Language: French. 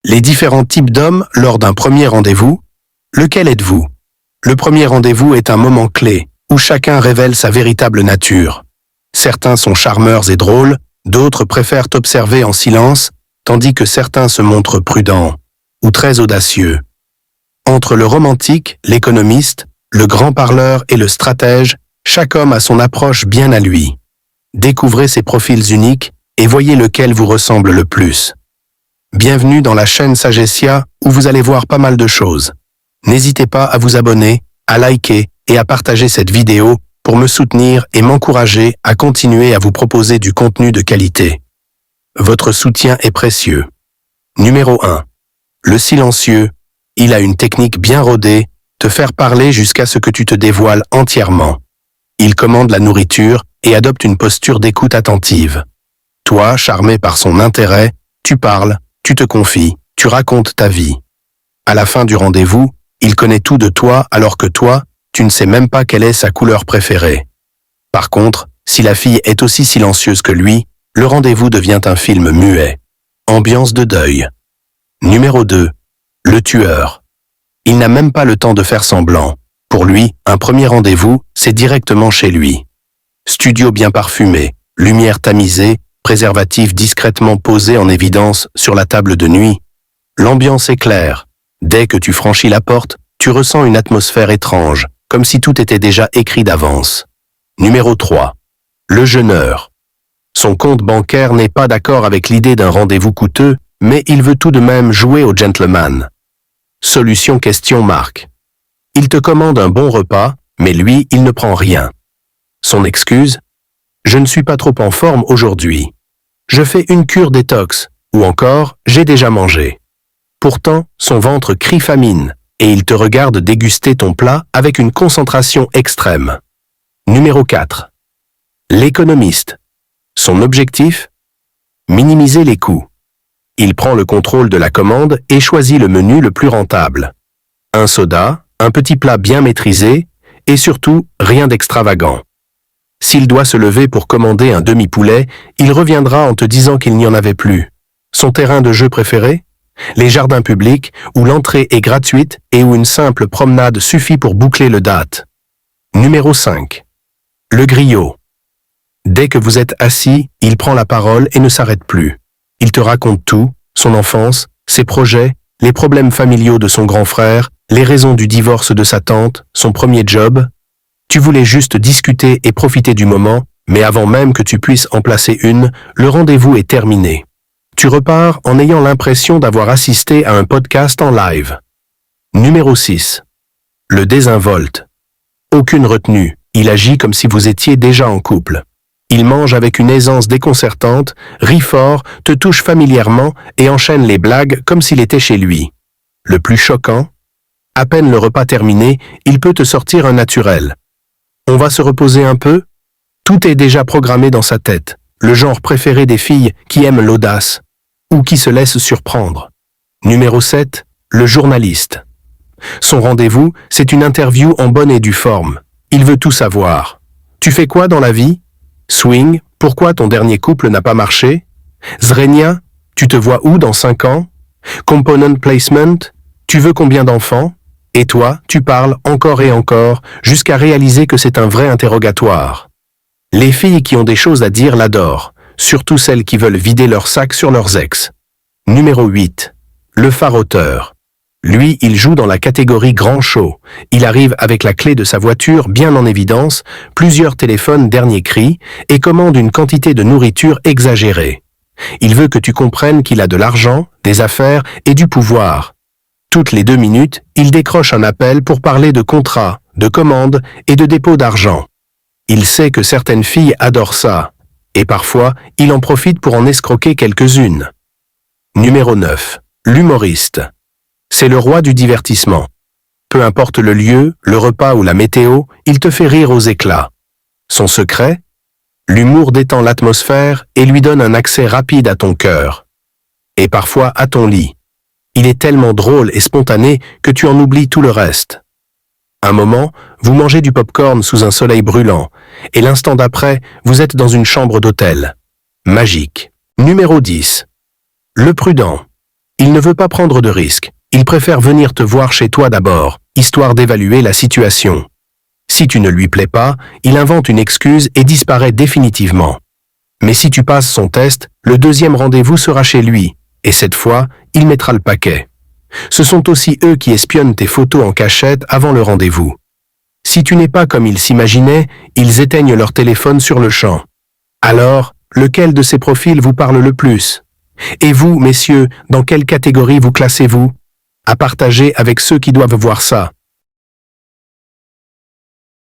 Les différents types d'hommes lors d'un premier rendez-vous. Lequel êtes-vous? Le premier rendez-vous est un moment clé, où chacun révèle sa véritable nature. Certains sont charmeurs et drôles, d'autres préfèrent observer en silence, tandis que certains se montrent prudents ou très audacieux. Entre le romantique, l'économiste, le grand parleur et le stratège, chaque homme a son approche bien à lui. Découvrez ces profils uniques et voyez lequel vous ressemble le plus. Bienvenue dans la chaîne Sagessia où vous allez voir pas mal de choses. N'hésitez pas à vous abonner, à liker et à partager cette vidéo pour me soutenir et m'encourager à continuer à vous proposer du contenu de qualité. Votre soutien est précieux. Numéro 1. Le silencieux. Il a une technique bien rodée, te faire parler jusqu'à ce que tu te dévoiles entièrement. Il commande la nourriture et adopte une posture d'écoute attentive. Toi, charmé par son intérêt, tu parles, tu te confies, tu racontes ta vie. À la fin du rendez-vous, il connaît tout de toi alors que toi, tu ne sais même pas quelle est sa couleur préférée. Par contre, si la fille est aussi silencieuse que lui, le rendez-vous devient un film muet. Ambiance de deuil. Numéro 2. Le tueur. Il n'a même pas le temps de faire semblant. Pour lui, un premier rendez-vous, c'est directement chez lui. Studio bien parfumé, lumière tamisée, préservatif discrètement posé en évidence sur la table de nuit. L'ambiance est claire. Dès que tu franchis la porte, tu ressens une atmosphère étrange, comme si tout était déjà écrit d'avance. Numéro 3. Le jeûneur. Son compte bancaire n'est pas d'accord avec l'idée d'un rendez-vous coûteux, mais il veut tout de même jouer au gentleman. Solution question marque. Il te commande un bon repas, mais lui, il ne prend rien. Son excuse? Je ne suis pas trop en forme aujourd'hui. Je fais une cure détox, ou encore, j'ai déjà mangé. Pourtant, son ventre crie famine, et il te regarde déguster ton plat avec une concentration extrême. Numéro 4. L'économiste. Son objectif? Minimiser les coûts. Il prend le contrôle de la commande et choisit le menu le plus rentable. Un soda, un petit plat bien maîtrisé, et surtout, rien d'extravagant. S'il doit se lever pour commander un demi-poulet, il reviendra en te disant qu'il n'y en avait plus. Son terrain de jeu préféré? Les jardins publics, où l'entrée est gratuite et où une simple promenade suffit pour boucler le date. Numéro 5. Le griot. Dès que vous êtes assis, il prend la parole et ne s'arrête plus. Il te raconte tout, son enfance, ses projets, les problèmes familiaux de son grand frère, les raisons du divorce de sa tante, son premier job. Tu voulais juste discuter et profiter du moment, mais avant même que tu puisses en placer une, le rendez-vous est terminé. Tu repars en ayant l'impression d'avoir assisté à un podcast en live. Numéro 6. Le désinvolte. Aucune retenue, il agit comme si vous étiez déjà en couple. Il mange avec une aisance déconcertante, rit fort, te touche familièrement et enchaîne les blagues comme s'il était chez lui. Le plus choquant? À peine le repas terminé, il peut te sortir un naturel. On va se reposer un peu? Tout est déjà programmé dans sa tête, le genre préféré des filles qui aiment l'audace ou qui se laissent surprendre. Numéro 7. Le journaliste. Son rendez-vous, c'est une interview en bonne et due forme. Il veut tout savoir. Tu fais quoi dans la vie? Swing, pourquoi ton dernier couple n'a pas marché? Zrenia, tu te vois où dans 5 ans? Component placement, tu veux combien d'enfants? Et toi, tu parles encore et encore, jusqu'à réaliser que c'est un vrai interrogatoire. Les filles qui ont des choses à dire l'adorent, surtout celles qui veulent vider leur sac sur leurs ex. Numéro 8. Le faroteur. Lui, il joue dans la catégorie grand show. Il arrive avec la clé de sa voiture bien en évidence, plusieurs téléphones dernier cri, et commande une quantité de nourriture exagérée. Il veut que tu comprennes qu'il a de l'argent, des affaires et du pouvoir. Toutes les 2 minutes, il décroche un appel pour parler de contrats, de commandes et de dépôt d'argent. Il sait que certaines filles adorent ça, et parfois, il en profite pour en escroquer quelques-unes. Numéro 9. L'humoriste. C'est le roi du divertissement. Peu importe le lieu, le repas ou la météo, il te fait rire aux éclats. Son secret? L'humour détend l'atmosphère et lui donne un accès rapide à ton cœur. Et parfois à ton lit. Il est tellement drôle et spontané que tu en oublies tout le reste. Un moment, vous mangez du popcorn sous un soleil brûlant, et l'instant d'après, vous êtes dans une chambre d'hôtel. Magique. Numéro 10. Le prudent. Il ne veut pas prendre de risques. Il préfère venir te voir chez toi d'abord, histoire d'évaluer la situation. Si tu ne lui plais pas, il invente une excuse et disparaît définitivement. Mais si tu passes son test, le deuxième rendez-vous sera chez lui, et cette fois, il mettra le paquet. Ce sont aussi eux qui espionnent tes photos en cachette avant le rendez-vous. Si tu n'es pas comme ils s'imaginaient, ils éteignent leur téléphone sur le champ. Alors, lequel de ces profils vous parle le plus? Et vous, messieurs, dans quelle catégorie vous classez-vous? À partager avec ceux qui doivent voir ça.